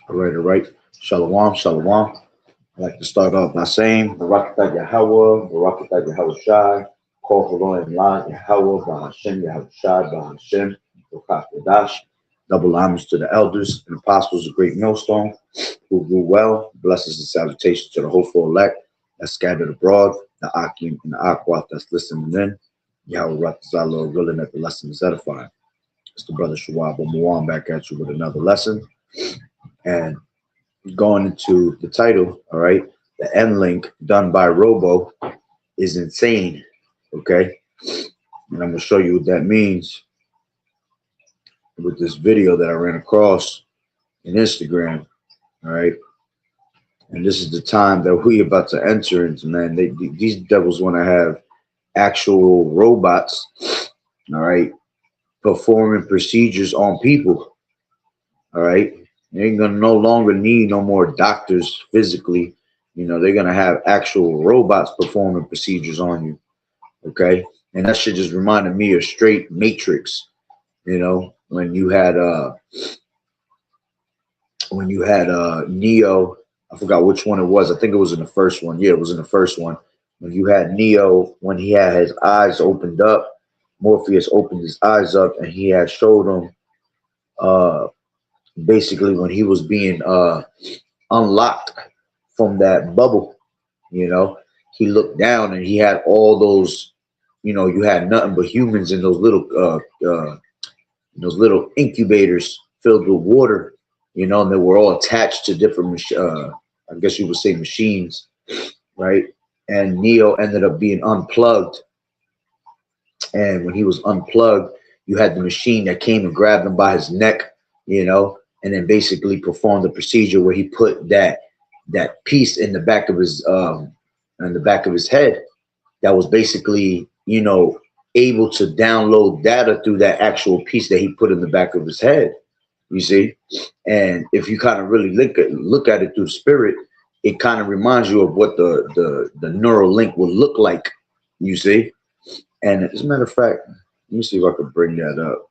All right. Shalom, shalom. I'd like to start off by saying, Barakatah Yahweh, Barakatah Yahweh Shai, Kol Haron La Yahweh, Bahashem Yahweh Shai, Bahashem, Barakatah. Double homage to the elders and apostles of Great Millstone, who grew well. Blessings and salutations to the hopeful elect that's scattered abroad, the Akim and the Aquat that's listening in. Yahweh Rakazah, willing that the lesson is edifying. It's the brother Shawab Muwan back at you with another lesson. And going into the title, all right, the end link done by Robo is insane, okay? And I'm going to show you what that means with this video that I ran across in Instagram, all right? And this is the time that we about to enter into, man. These devils want to have actual robots, all right, performing procedures on people, all right? They ain't gonna no longer need no more doctors physically. You know, they're gonna have actual robots performing procedures on you. Okay. And that shit just reminded me of straight Matrix, you know, when you had Neo, I forgot which one it was. I think it was in the first one. Yeah, it was in the first one. When you had Neo, when he had his eyes opened up, Morpheus opened his eyes up and he had showed him basically when he was being unlocked from that bubble, you know, he looked down and he had all those, you know, you had nothing but humans in those little incubators filled with water, you know, and they were all attached to different, I guess you would say machines, right? And Neo ended up being unplugged. And when he was unplugged, you had the machine that came and grabbed him by his neck, you know, and then basically performed the procedure where he put that piece in the back of his head that was basically, you know, able to download data through that actual piece that he put in the back of his head. You see, and if you kind of really look at it through spirit, it kind of reminds you of what the neural link would look like. You see, and as a matter of fact, let me see if I could bring that up.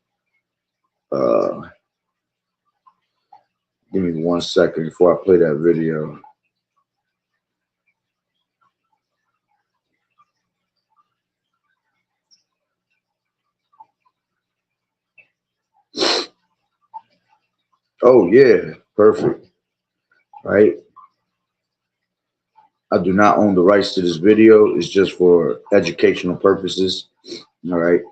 Give me 1 second before I play that video. Oh yeah, perfect. Right. I do not own the rights to this video. It's just for educational purposes. All right.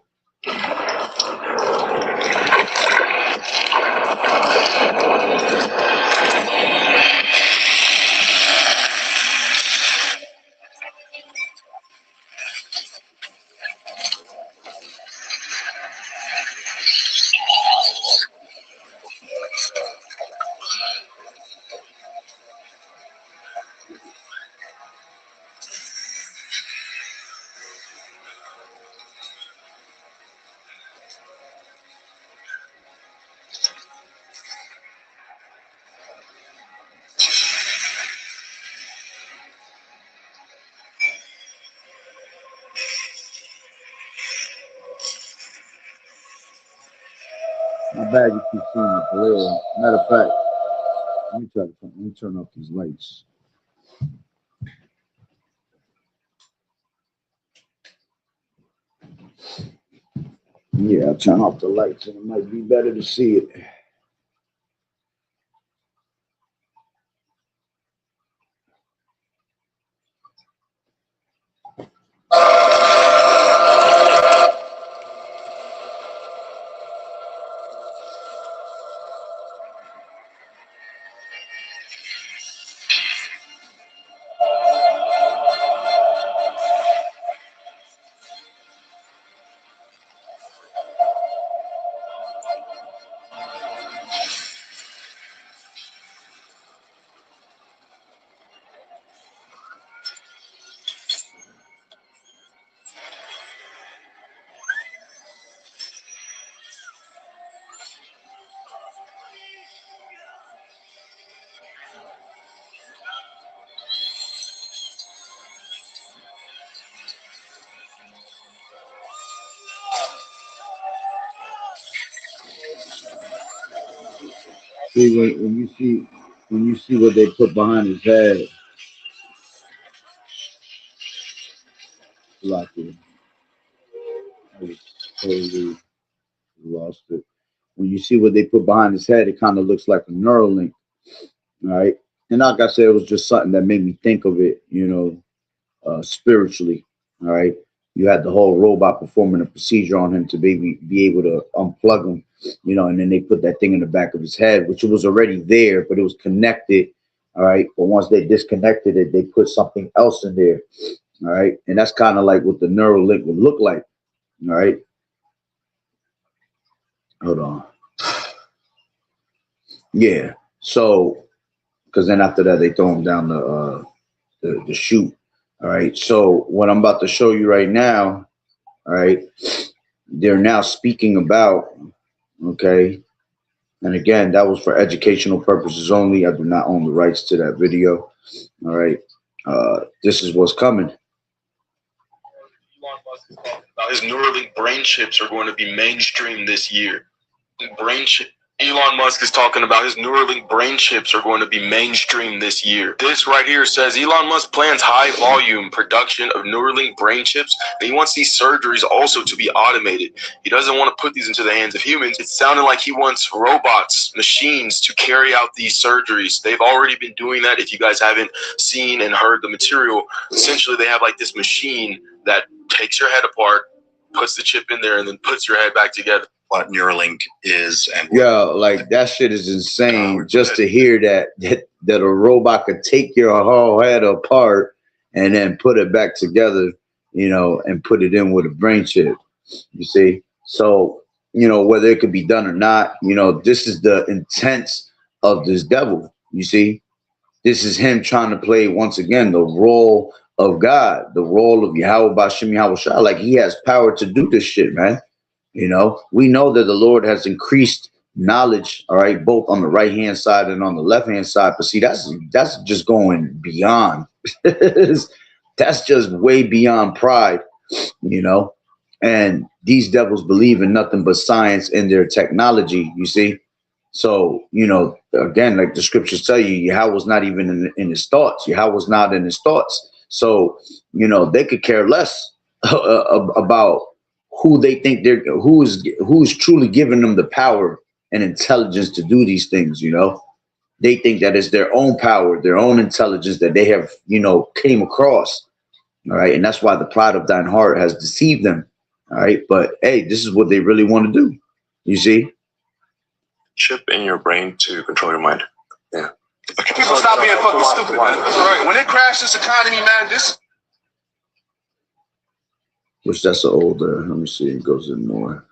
My bad, you keep seeing the glare. Matter of fact, let me turn off these lights. Yeah, I'll turn off the lights and it might be better to see it. See, when you see when you see what they put behind his head, lucky. I just totally lost it. When you see what they put behind his head, it kind of looks like a neural link, right? And like I said, it was just something that made me think of it, spiritually, all right? You had the whole robot performing a procedure on him to be able to unplug him, and then they put that thing in the back of his head, which was already there, but it was connected, all right? But once they disconnected it, they put something else in there, all right? And that's kind of like what the neural link would look like, all right? Hold on. Yeah. So, because then after that, they throw him down the chute. All right. So what I'm about to show you right now, all right, they're now speaking about, okay, and again, that was for educational purposes only. I do not own the rights to that video. All right. This is what's coming. Elon Musk is talking about his Neuralink brain chips are going to be mainstream this year. Elon Musk is talking about his Neuralink brain chips are going to be mainstream this year. This right here says Elon Musk plans high volume production of Neuralink brain chips, and he wants these surgeries also to be automated. He doesn't want to put these into the hands of humans. It's sounding like he wants robots, machines to carry out these surgeries. They've already been doing that. If you guys haven't seen and heard the material, essentially they have like this machine that takes your head apart, puts the chip in there, and then puts your head back together. What Neuralink is, and like that shit is insane. Just to hear that a robot could take your whole head apart and then put it back together, and put it in with a brain chip. You see, so whether it could be done or not, this is the intent of this devil. You see, this is him trying to play once again the role of God, the role of Yahweh B'Shem Yahweh Shah. Like he has power to do this shit, man. We know that the Lord has increased knowledge, all right, both on the right hand side and on the left hand side. But see, that's just going beyond. That's just way beyond pride, And these devils believe in nothing but science and their technology. You see, so again, like the scriptures tell you, Yahweh's not even in his thoughts. Yahweh's not in his thoughts. So they could care less about who they think who's truly giving them the power and intelligence to do these things. They think that it's their own power, their own intelligence that they have, came across. All right. And that's why the pride of thine heart has deceived them. All right. But hey, this is what they really want to do. You see? Chip in your brain to control your mind. Yeah. Okay. People stop being fucking stupid, man. That's all right. When it crashed this economy, man, Which that's an older, let me see, it goes in more.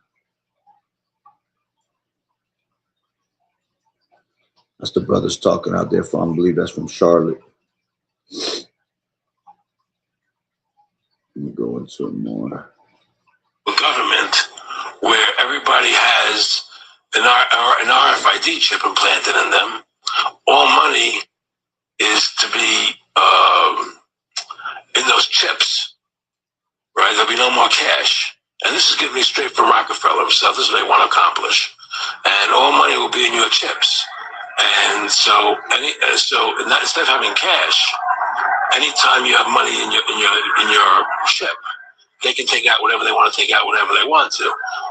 That's the brothers talking out there from, I believe that's from Charlotte. Let me go into it more. Government, where everybody has an RFID chip implanted in them. All money is to be in those chips. Right, there'll be no more cash, and this is giving me straight from Rockefeller himself. This is what they want to accomplish, and all money will be in your chips. And so, instead of having cash, anytime you have money in your chip, they can take out whatever they want to take out whenever they want to.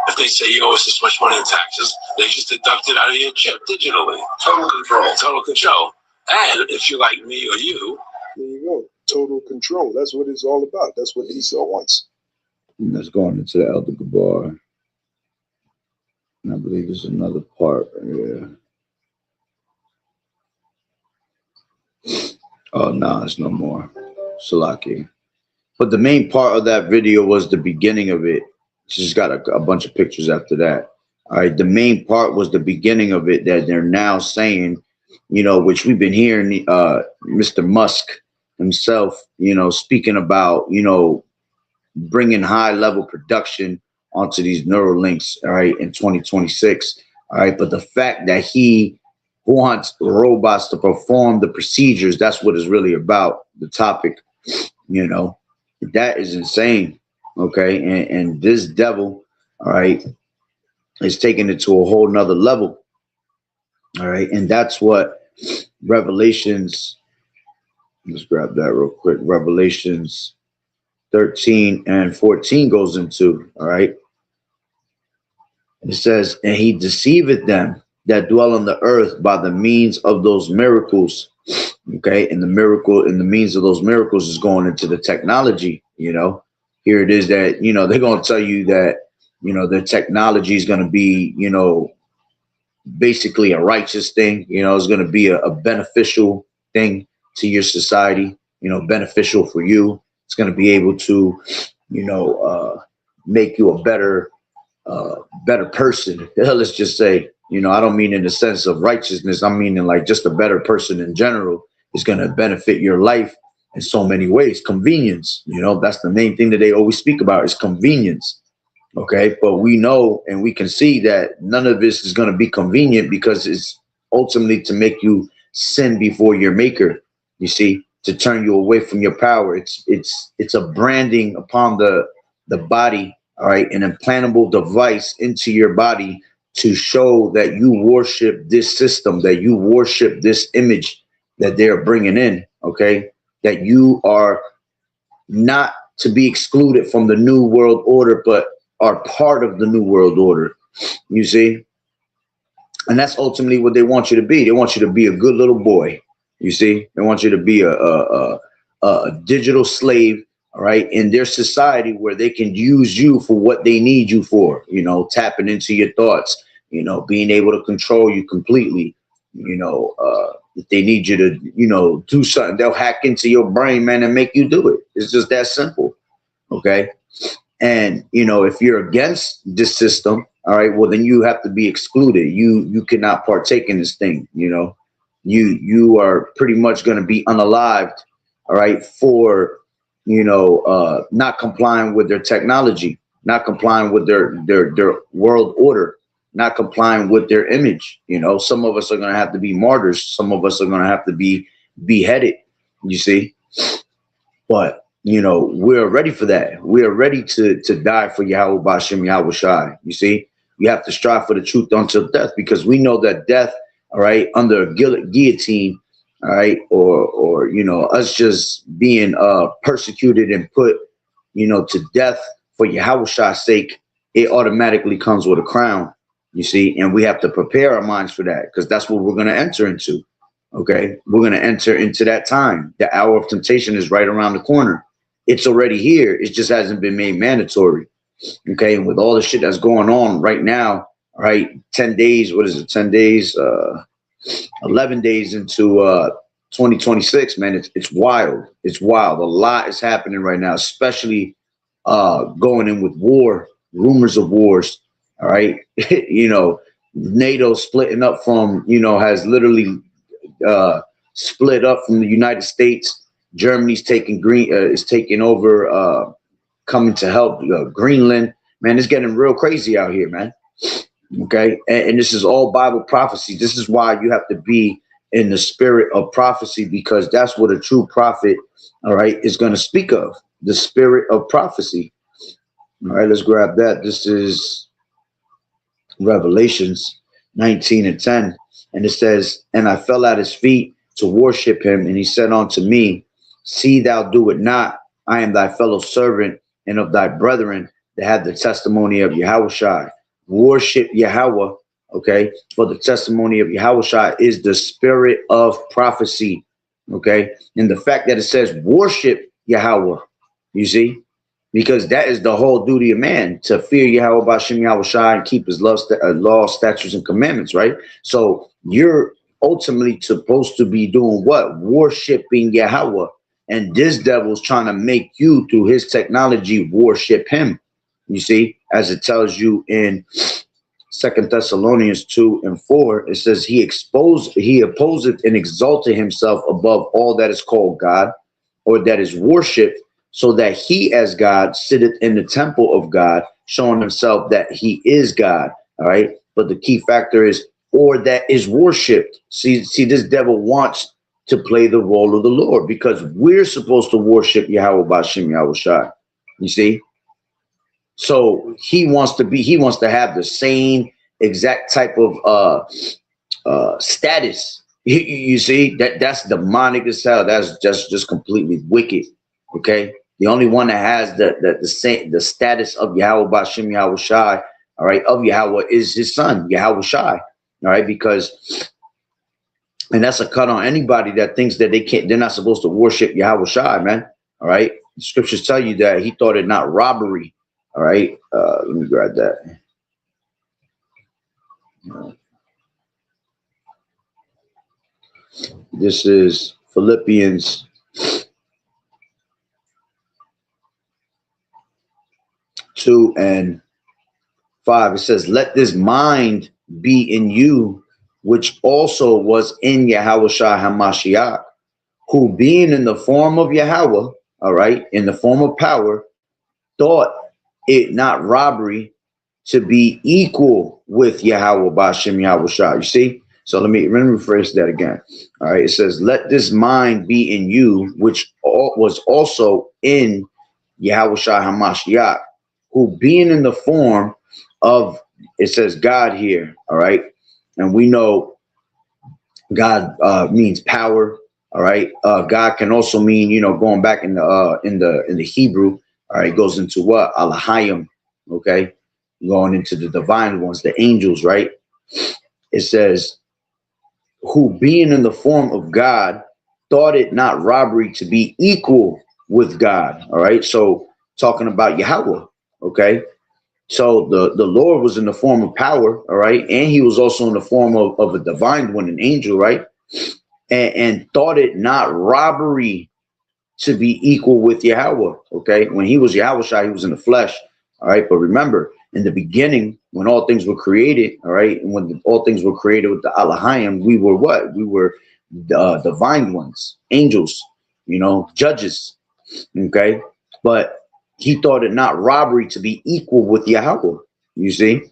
If they say you owe us this much money in taxes, they just deduct it out of your chip digitally. total control. Total control. And if you're like me or you, there you go. Total control. That's what it's all about. That's what Esau wants. And that's going into the Elder Gabar. And I believe there's another part. Yeah. Oh, no, it's no more. Salaki. But the main part of that video was the beginning of it. It's just got a bunch of pictures after that. All right. The main part was the beginning of it that they're now saying, which we've been hearing Mr. Musk himself, speaking about, bringing high level production onto these Neuralinks, all right, in 2026. All right. But the fact that he wants robots to perform the procedures, that's what it's really about. The topic, that is insane. Okay. And this devil, all right, is taking it to a whole nother level. All right. And that's what Revelations, let's grab that real quick. Revelations 13 and 14 goes into, all right. It says, and he deceiveth them that dwell on the earth by the means of those miracles. Okay, and the miracle and the means of those miracles is going into the technology. You know, here it is that, you know, they're going to tell you that, you know, the technology is going to be, you know, basically a righteous thing. You know, it's going to be a beneficial thing to your society, you know, beneficial for you. It's going to be able to, you know, make you a better person. Let's just say, you know, I don't mean in the sense of righteousness. I'm meaning like just a better person in general is going to benefit your life in so many ways. Convenience, you know, that's the main thing that they always speak about is convenience. Okay. But we know and we can see that none of this is going to be convenient because it's ultimately to make you sin before your maker. You see, to turn you away from your power. It's a branding upon the body. All right, an implantable device into your body to show that you worship this system, that you worship this image that they're bringing in. Okay, that you are not to be excluded from the new world order, but are part of the new world order. You see, and that's ultimately what they want you to be. They want you to be a good little boy. You see, they want you to be a digital slave. All right, in their society where they can use you for what they need you for, you know, tapping into your thoughts, you know, being able to control you completely, you know, if they need you to, you know, do something, they'll hack into your brain, man, and make you do it. It's just that simple. Okay. And, you know, if you're against this system, all right, well, then you have to be excluded. You cannot partake in this thing. You know, you are pretty much going to be unalived. All right. For, you know, not complying with their technology, not complying with their world order, not complying with their image. You know, some of us are going to have to be martyrs. Some of us are going to have to be beheaded, you see. But, you know, we're ready for that. We are ready to die for Yahweh Bashim Yahweh Shai. You see, you have to strive for the truth until death, because we know that death, all right, under a guillotine, all right, or you know, us just being persecuted and put, you know, to death for Yahweh's sake, it automatically comes with a crown, you see, and we have to prepare our minds for that, because that's what we're going to enter into. Okay, we're going to enter into that time. The hour of temptation is right around the corner. It's already here. It just hasn't been made mandatory. Okay, and with all the shit that's going on right now, all right, 10 days, what is it? 10 days, 11 days into 2026, man, it's wild. It's wild. A lot is happening right now, especially going in with war, rumors of wars. All right. You know, NATO splitting up from, you know, has literally split up from the United States. Germany's taking is taking over, coming to help Greenland. Man, it's getting real crazy out here, man. Okay, and this is all Bible prophecy. This is why you have to be in the spirit of prophecy, because that's what a true prophet, all right, is going to speak of, the spirit of prophecy. All right, let's grab that. This is Revelations 19 and 10, and it says, and I fell at his feet to worship him, and he said unto me, see thou do it not. I am thy fellow servant and of thy brethren that have the testimony of Yahushua. Worship Yahweh, okay? For the testimony of Yahushua is the spirit of prophecy, okay? And the fact that it says worship Yahweh, you see, because that is the whole duty of man, to fear Yahweh Bashim Yahushua and keep his law, statutes, and commandments, right? So you're ultimately supposed to be doing what? Worshiping Yahweh. And this devil's trying to make you, through his technology, worship him. You see, as it tells you in 2 Thessalonians 2 and 4, it says he opposeth and exalted himself above all that is called God, or that is worshipped, so that he as God sitteth in the temple of God, showing himself that he is God. All right. But the key factor is, or that is worshipped. See, this devil wants to play the role of the Lord, because we're supposed to worship Yahweh Bashim Yahushua. You see? So he wants to have the same exact type of status You see, that's demonic as hell. That's just completely wicked. Okay. The only one that has the status of Yahweh Bashim Yahweh Shai, all right, of Yahweh is his son, Yahweh Shai. All right, because and that's a cut on anybody that thinks that they're not supposed to worship Yahweh Shai, man. All right. The scriptures tell you that he thought it not robbery. All right. Let me grab that. This is Philippians 2:5. It says, let this mind be in you, which also was in Yahweh Shai HaMashiach, who being in the form of Yahweh, all right, in the form of power, thought it not robbery to be equal with Yahweh Bashim Yahweh Shai. You see? So let me rephrase that again. All right. It says, let this mind be in you, which was also in Yahweh Shai HaMashiach, who being in the form of, it says God here. All right. And we know God means power. All right. God can also mean, you know, going back in the Hebrew. All right. It goes into what? Alahayim. Okay. Going into the divine ones, the angels. Right. It says, who being in the form of God thought it not robbery to be equal with God. All right. So talking about Yahweh. Okay. So the Lord was in the form of power. All right. And he was also in the form of a divine one, an angel. Right. And thought it not robbery to be equal with Yahweh. Okay. When he was Yahweh Shai, he was in the flesh. All right. But remember, in the beginning, when all things were created, all right, and when all things were created with the Alahayim, we were what? We were divine ones, angels, you know, judges. Okay. But he thought it not robbery to be equal with Yahweh. You see?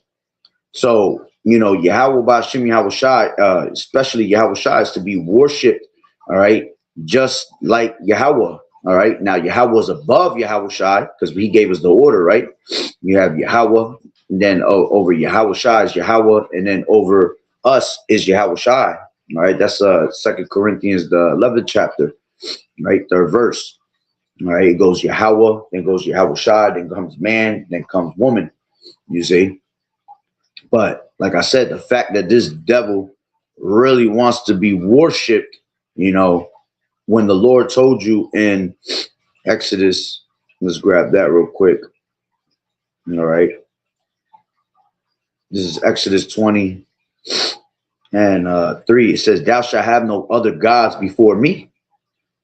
So, you know, Yahweh Bashim Yahweh Shai, especially Yahweh Shai, is to be worshipped, all right, just like Yahweh. All right. Now, Yahweh is above Yahweh Shai because he gave us the order, right? You have Yahweh, and then over Yahweh Shai is Yahweh, and then over us is Yahweh Shai. All right. That's 2 Corinthians, the 11th chapter, right? 3rd verse. All right. It goes Yahweh, then goes Yahweh Shai, then comes man, then comes woman. You see? But like I said, the fact that this devil really wants to be worshipped, you know, when the Lord told you in Exodus, let's grab that real quick. All right. This is Exodus 20 and 3. It says, thou shalt have no other gods before me.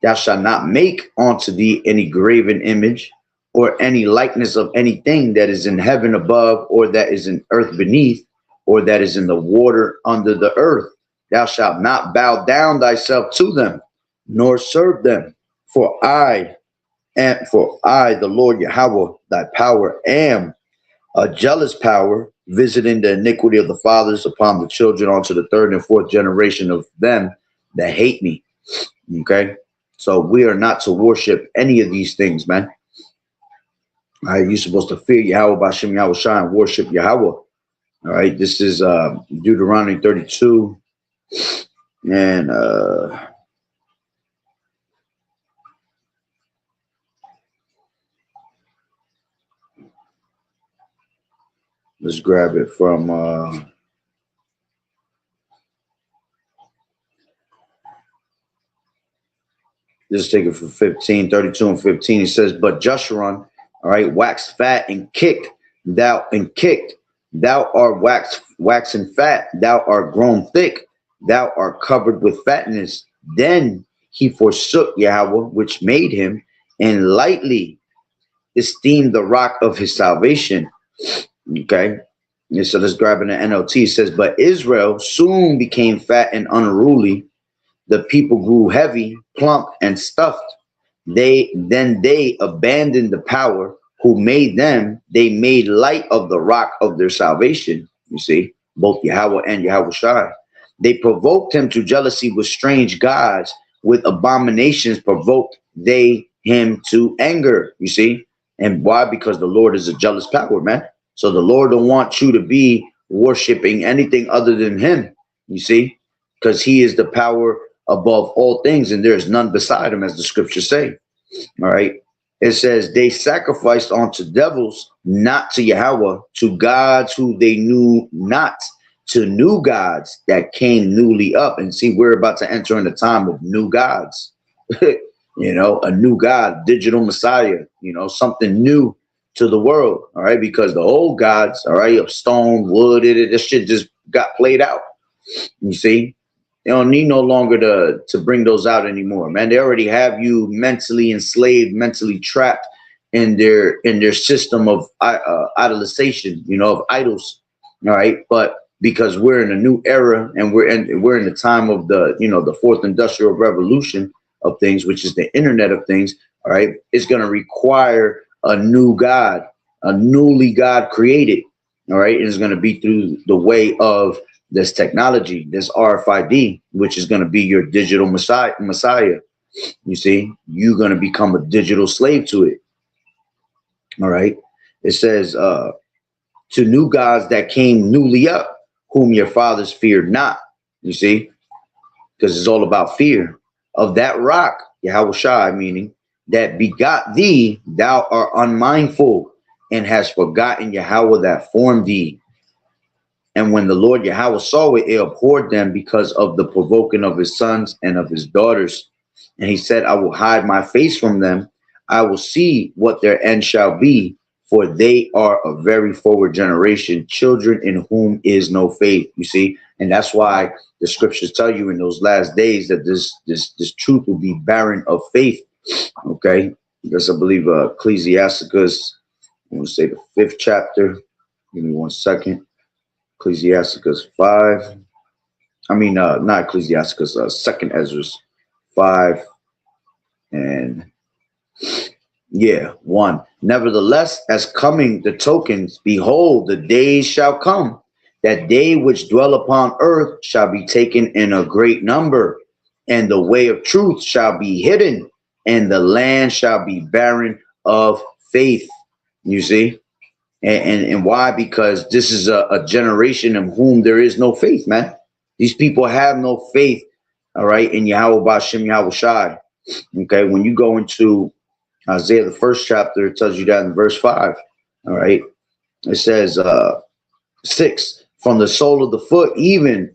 Thou shalt not make unto thee any graven image or any likeness of anything that is in heaven above, or that is in earth beneath, or that is in the water under the earth. Thou shalt not bow down thyself to them, nor serve them. For I, the Lord Yahweh, thy power, am a jealous power, visiting the iniquity of the fathers upon the children unto the 3rd and 4th generation of them that hate me. Okay. So we are not to worship any of these things, man. All right. You're supposed to fear Yahweh Bashim Yahweh Shai and worship Yahweh. All right. This is Deuteronomy 32 and let's grab it from this is taken from 15, 32 and 15. It says, but Jeshurun, all right, waxed fat and kicked, thou art waxen fat, thou art grown thick, thou art covered with fatness. Then he forsook Yahweh, which made him, and lightly esteemed the rock of his salvation. Okay. And so let's grab in the NLT. It says, but Israel soon became fat and unruly. The people grew heavy, plump, and stuffed. They abandoned the power who made them. They made light of the rock of their salvation. You see, both Yahweh and Yahweh Shai. They provoked him to jealousy with strange gods. With abominations provoked they him to anger. You see, and why? Because the Lord is a jealous power, man. So the Lord don't want you to be worshiping anything other than him. You see, because he is the power above all things, and there's none beside him, as the scriptures say. All right. It says they sacrificed unto devils, not to Yahweh, to gods who they knew not, to new gods that came newly up. And see, we're about to enter in a time of new gods. You know, a new God, digital Messiah, you know, something new to the world. All right. Because the old gods, all right, of stone, wood, this shit just got played out. You see, they don't need no longer to bring those out anymore, man. They already have you mentally enslaved, mentally trapped in their system of idolization, you know, of idols. All right. But because we're in a new era and we're in the time of the, you know, the fourth industrial revolution of things, which is the internet of things. All right. It's going to require a new God, a newly God created. All right. It's going to be through the way of this technology, this RFID, which is going to be your digital Messiah. You see, you're going to become a digital slave to it. All right. It says, to new gods that came newly up, whom your fathers feared not. You see, because it's all about fear of that rock, Yahweh, meaning that begot thee, thou art unmindful and hast forgotten Yahweh that formed thee. And when the Lord Yahweh saw it, it abhorred them because of the provoking of his sons and of his daughters. And he said, I will hide my face from them. I will see what their end shall be, for they are a very forward generation, children in whom is no faith. You see, and that's why the scriptures tell you in those last days that this truth will be barren of faith. Okay, because I believe Ecclesiasticus, I want to say the 5th chapter. Give me 1 second. Ecclesiasticus 5. I mean, not Ecclesiasticus, 2nd Ezra 5 and yeah, 1. Nevertheless, as coming the tokens, behold, the days shall come, that they which dwell upon earth shall be taken in a great number, and the way of truth shall be hidden, and the land shall be barren of faith. You see? And why? Because this is a generation in whom there is no faith, man. These people have no faith, all right, in Yahweh Ba'Shem Yahweh Shai. Okay, when you go into Isaiah, the 1st chapter, it tells you that in verse 5. All right, it says 6, from the sole of the foot even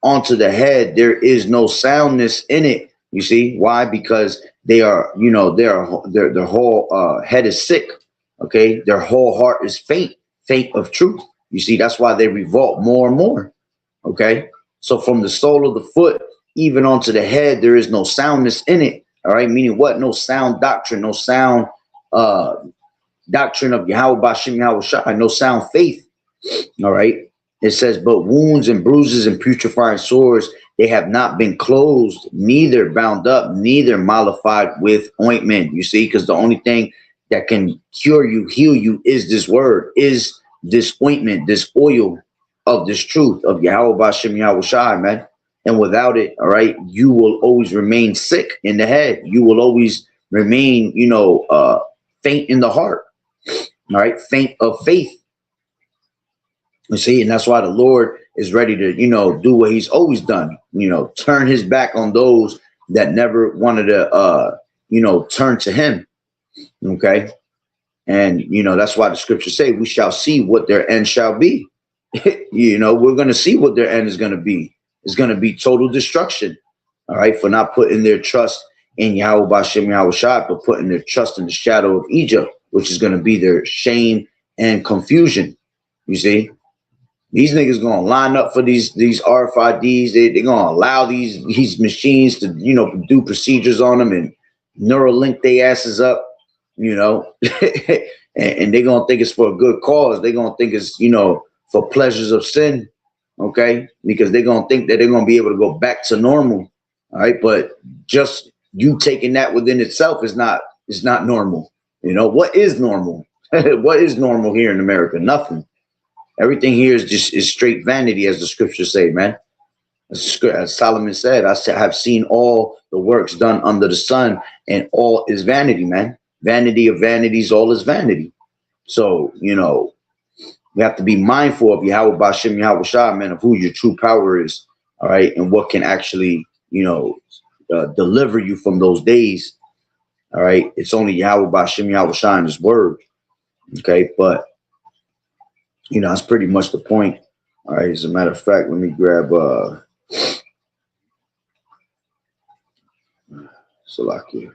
onto the head, there is no soundness in it. You see why? Because they are, you know, their whole head is sick. Okay, their whole heart is faint of truth. You see, that's why they revolt more and more. Okay, so from the sole of the foot even onto the head, there is no soundness in it. All right, meaning what? No sound doctrine, no sound doctrine of Yahweh Ba'Shem Yahweh Shai, no sound faith. All right, it says, but wounds and bruises and putrefying sores, they have not been closed, neither bound up, neither mollified with ointment. You see, because the only thing that can cure you, heal you, is this word, is this ointment, this oil of this truth of Yahweh Ba'Shem Yahweh Shai, man. And without it, all right, you will always remain sick in the head. You will always remain, you know, faint in the heart. All right, faint of faith. You see, and that's why the Lord is ready to, you know, do what he's always done, you know, turn his back on those that never wanted to, you know, turn to him. Okay. And, you know, that's why the scriptures say we shall see what their end shall be. You know, we're going to see what their end is going to be. It's going to be total destruction. All right. For not putting their trust in Yahweh Ba'Shem Yahweh Shai, but putting their trust in the shadow of Egypt, which is going to be their shame and confusion. You see, these niggas going to line up for these RFIDs. They're going to allow these machines to, you know, do procedures on them and Neuralink their asses up. You know, and they're going to think it's for a good cause. They're going to think it's, you know, for pleasures of sin. Okay. Because they're going to think that they're going to be able to go back to normal. All right. But just you taking that within itself is not normal. You know, what is normal? What is normal here in America? Nothing. Everything here is straight vanity, as the scriptures say, man. As Solomon said, I have seen all the works done under the sun, and all is vanity, man. Vanity of vanities, all is vanity. So, you know, we have to be mindful of Yahweh Ba'Shem Yahweh Shai, man, of who your true power is. all right, and what can actually, deliver you from those days, all right, it's only Yahweh Ba'Shem Yahweh Shai in his word, okay, but, that's pretty much the point, all right. As a matter of fact, let me grab, Salakia.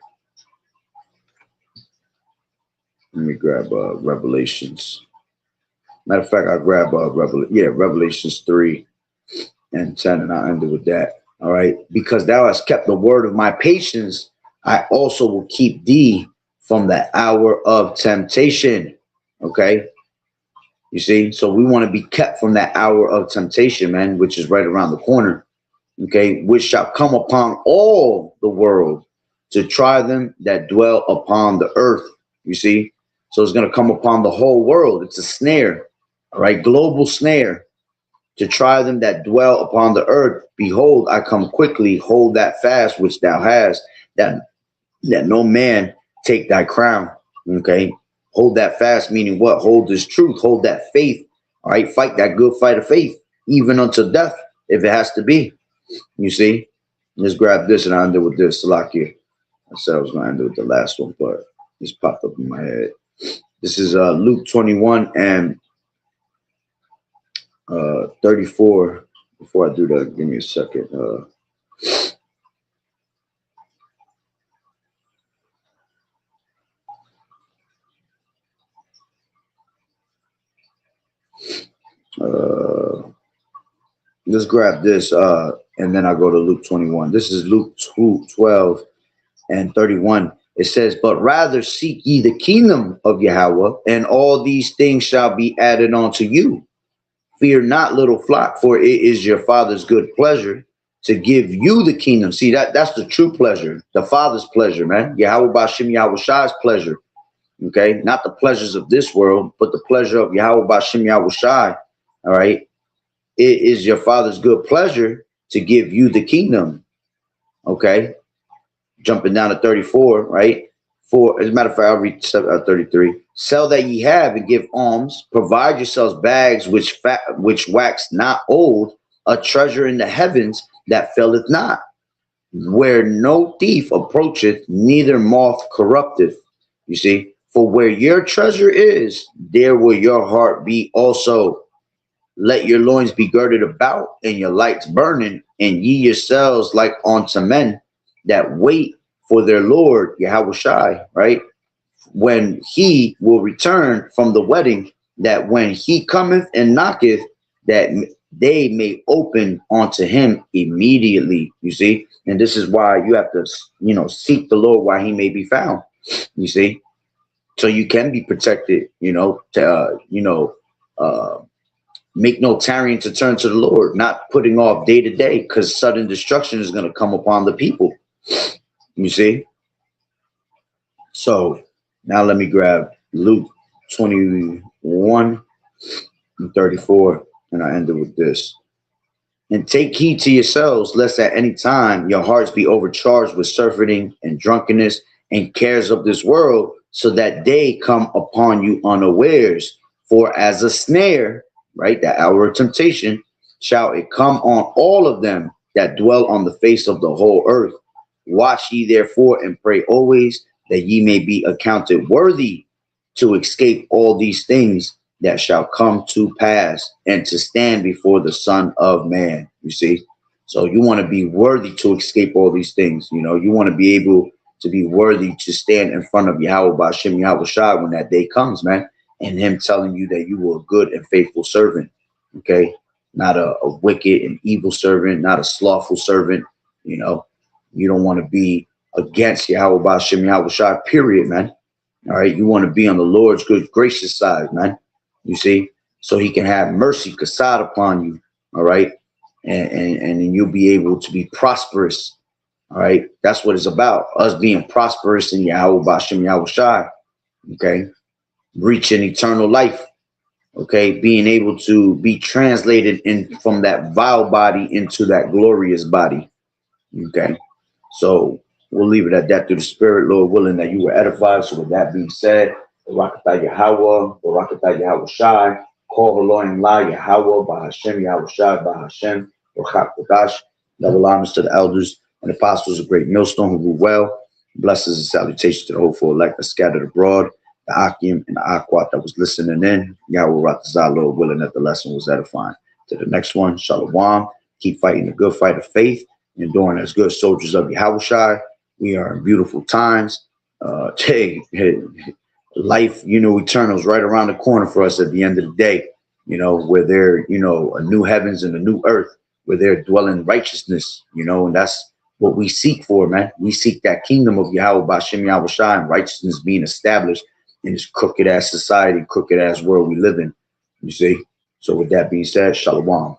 Let me grab, Revelations. Matter of fact, I'll grab, Revelations 3 and 10, and I'll end it with that. All right. Because thou hast kept the word of my patience, I also will keep thee from the hour of temptation. Okay. You see, so we want to be kept from that hour of temptation, man, which is right around the corner. Okay. Which shall come upon all the world to try them that dwell upon the earth. You see, so it's going to come upon the whole world. It's a snare. All right. Global snare. To try them that dwell upon the earth. Behold, I come quickly. Hold that fast which thou hast, that no man take thy crown. Okay. Hold that fast, meaning what? Hold this truth. Hold that faith. All right. Fight that good fight of faith, even unto death, if it has to be. You see? Let's grab this and I'll end it with this. Salakia. I said I was going to end it with the last one, but this popped up in my head. This is Luke 21 and 34. Before I do that, give me a second. Let's grab this, and then I'll go to Luke 21. This is Luke 12 and 31. It says, but rather seek ye the kingdom of Yahweh, and all these things shall be added unto you. Fear not, little flock, for it is your Father's good pleasure to give you the kingdom. See, that's the true pleasure, the Father's pleasure, man. Yahweh Ba'Shem Yahweh Shai's pleasure. Okay, not the pleasures of this world, but the pleasure of Yahweh Ba'Shem Yahweh Shai. All right, it is your Father's good pleasure to give you the kingdom. Okay, jumping down to 34, right? For as a matter of fact, I'll read 33. Sell that ye have and give alms. Provide yourselves bags which wax not old, a treasure in the heavens that faileth not, where no thief approacheth, neither moth corrupteth. You see, for where your treasure is, there will your heart be also. Let your loins be girded about, and your lights burning, and ye yourselves like unto men that wait for their Lord, Yahweh Shai, right? When he will return from the wedding, that when he cometh and knocketh, that they may open unto him immediately. You see, and this is why you have to, seek the Lord while he may be found. You see, so you can be protected. Make no tarrying to turn to the Lord, not putting off day to day, because sudden destruction is going to come upon the people. You see? So now let me grab Luke 21 and 34, and I end it with this. And take heed to yourselves, lest at any time your hearts be overcharged with surfeiting and drunkenness and cares of this world, so that they come upon you unawares. For as a snare, right, that hour of temptation, shall it come on all of them that dwell on the face of the whole earth. Watch ye therefore and pray always, that ye may be accounted worthy to escape all these things that shall come to pass, and to stand before the Son of Man. You see, so you want to be worthy to escape all these things. You want to be able to be worthy to stand in front of Yahweh Ba'Shem Yahweh Shai when that day comes, man, and him telling you that you were a good and faithful servant. Okay, not a wicked and evil servant, not a slothful servant. You don't want to be against Yahweh Ba'Shem Yahweh Shai, period, man. All right, you want to be on the Lord's good, gracious side, man. You see, so he can have mercy, kasad upon you. All right, and then you'll be able to be prosperous. All right, that's what it's about, us being prosperous in Yahweh Ba'Shem Yahweh Shai. Okay, reaching eternal life. Okay, being able to be translated in from that vile body into that glorious body. Okay, so we'll leave it at that through the Spirit, Lord willing, that you were edified. So with that being said, Barakatah Yahweh, Barakatah Yahweh Shai, call the Lord and lie Yahweh, Bahashem, Yahweh Shai, Bahashem. Double honors to the elders and apostles of Great Millstone who rule well. Blessings and salutations to the hopeful elect that scattered abroad, the Akim and the Aquat that was listening in. Yahweh Ratazah, Lord willing that the lesson was edifying. To the next one, Shalom. Keep fighting the good fight of faith, enduring as good soldiers of Yahawashi. We are in beautiful times. Life, eternal's right around the corner for us at the end of the day. Where there, a new heavens and a new earth, where there dwell in righteousness, and that's what we seek for, man. We seek that kingdom of Yahweh B'Shem Yahawashi and righteousness being established in this crooked ass society, crooked ass world we live in. You see? So with that being said, Shalom.